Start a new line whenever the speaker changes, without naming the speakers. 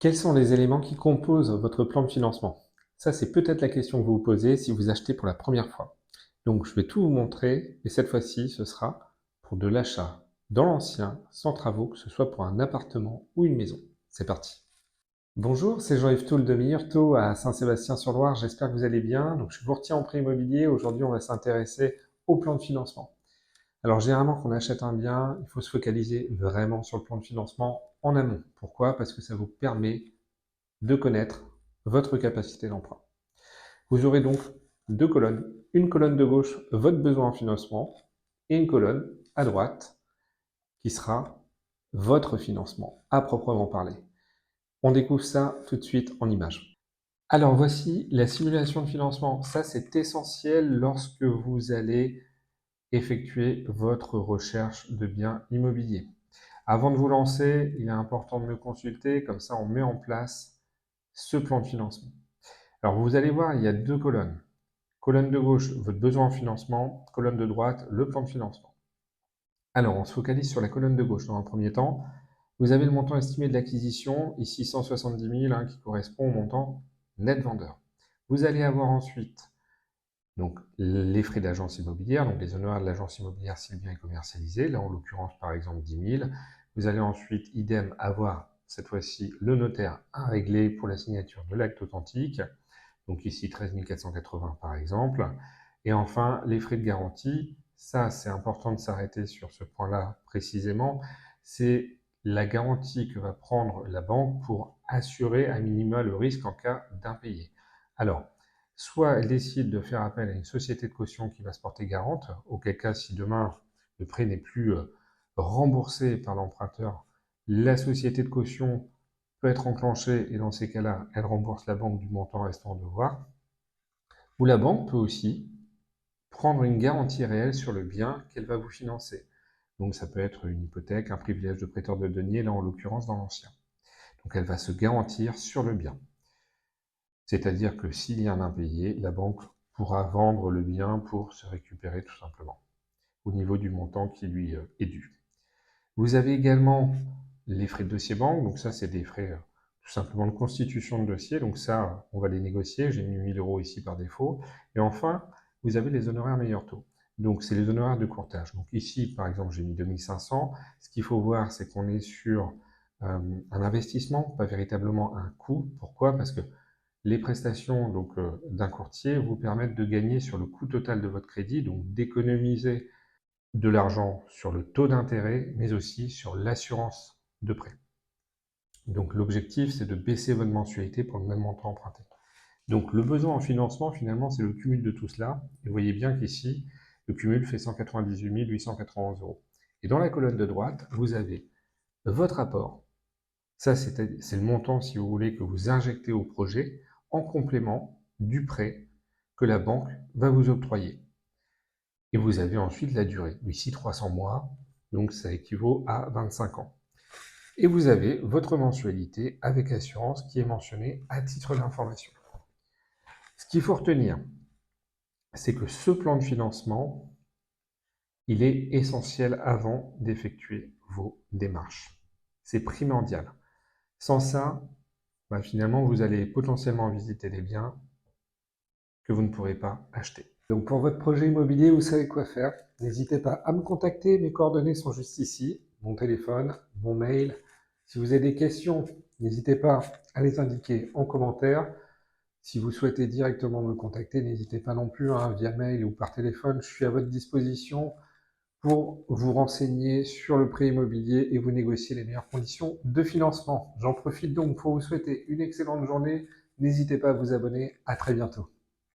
Quels sont les éléments qui composent votre plan de financement? Ça, c'est peut-être la question que vous vous posez si vous achetez pour la première fois. Donc, je vais tout vous montrer, et cette fois-ci, ce sera pour de l'achat dans l'ancien, sans travaux, que ce soit pour un appartement ou une maison. C'est parti. Bonjour, c'est Jean-Yves Toul de Meilleurtaux à Saint-Sébastien-sur-Loire. J'espère que vous allez bien. Donc, je suis courtier en prêt immobilier. Aujourd'hui, on va s'intéresser au plan de financement. Alors, généralement, quand on achète un bien, il faut se focaliser vraiment sur le plan de financement en amont. Pourquoi? Parce que ça vous permet de connaître votre capacité d'emprunt. Vous aurez donc deux colonnes. Une colonne de gauche, votre besoin en financement, et une colonne à droite qui sera votre financement, à proprement parler. On découvre ça tout de suite en images. Alors voici la simulation de financement. Ça, c'est essentiel lorsque vous allez effectuer votre recherche de biens immobiliers. Avant de vous lancer, il est important de me consulter, comme ça on met en place ce plan de financement. Alors vous allez voir, il y a deux colonnes. Colonne de gauche, votre besoin en financement. Colonne de droite, le plan de financement. Alors on se focalise sur la colonne de gauche dans un premier temps. Vous avez le montant estimé de l'acquisition, ici 170 000, qui correspond au montant net vendeur. Vous allez avoir ensuite donc, les frais d'agence immobilière, donc les honoraires de l'agence immobilière si le bien est commercialisé, là en l'occurrence par exemple 10 000. Vous allez ensuite, idem, avoir cette fois-ci le notaire à régler pour la signature de l'acte authentique. Donc ici 13 480 par exemple. Et enfin, les frais de garantie, ça c'est important de s'arrêter sur ce point-là précisément, c'est la garantie que va prendre la banque pour assurer à minima le risque en cas d'impayé. Alors, soit elle décide de faire appel à une société de caution qui va se porter garante, auquel cas si demain le prêt n'est plus remboursé par l'emprunteur, la société de caution peut être enclenchée et dans ces cas-là, elle rembourse la banque du montant restant en devoir. Ou la banque peut aussi prendre une garantie réelle sur le bien qu'elle va vous financer. Donc ça peut être une hypothèque, un privilège de prêteur de denier, là en l'occurrence dans l'ancien. Donc elle va se garantir sur le bien. C'est-à-dire que s'il y a un impayé, la banque pourra vendre le bien pour se récupérer tout simplement, au niveau du montant qui lui est dû. Vous avez également les frais de dossier banque, donc ça c'est des frais tout simplement de constitution de dossier, donc ça on va les négocier, j'ai mis 1 000 € ici par défaut. Et enfin, vous avez les honoraires Meilleurtaux. Donc c'est les honoraires de courtage. Donc ici par exemple j'ai mis 2 500. Ce qu'il faut voir c'est qu'on est sur un investissement, pas véritablement un coût. Pourquoi? Parce que les prestations d'un courtier vous permettent de gagner sur le coût total de votre crédit, donc d'économiser de l'argent sur le taux d'intérêt, mais aussi sur l'assurance de prêt. Donc l'objectif, c'est de baisser votre mensualité pour le même montant emprunté. Donc le besoin en financement, finalement, c'est le cumul de tout cela. Et vous voyez bien qu'ici, le cumul fait 198 891 €. Et dans la colonne de droite, vous avez votre apport. Ça, c'est le montant, si vous voulez, que vous injectez au projet en complément du prêt que la banque va vous octroyer. Et vous avez ensuite la durée. Ici, 300 mois, donc ça équivaut à 25 ans. Et vous avez votre mensualité avec assurance qui est mentionnée à titre d'information. Ce qu'il faut retenir, c'est que ce plan de financement, il est essentiel avant d'effectuer vos démarches. C'est primordial. Sans ça, finalement, vous allez potentiellement visiter des biens que vous ne pourrez pas acheter. Donc pour votre projet immobilier, vous savez quoi faire. N'hésitez pas à me contacter, mes coordonnées sont juste ici, mon téléphone, mon mail. Si vous avez des questions, n'hésitez pas à les indiquer en commentaire. Si vous souhaitez directement me contacter, n'hésitez pas non plus, via mail ou par téléphone, je suis à votre disposition pour vous renseigner sur le prêt immobilier et vous négocier les meilleures conditions de financement. J'en profite donc pour vous souhaiter une excellente journée. N'hésitez pas à vous abonner. À très bientôt.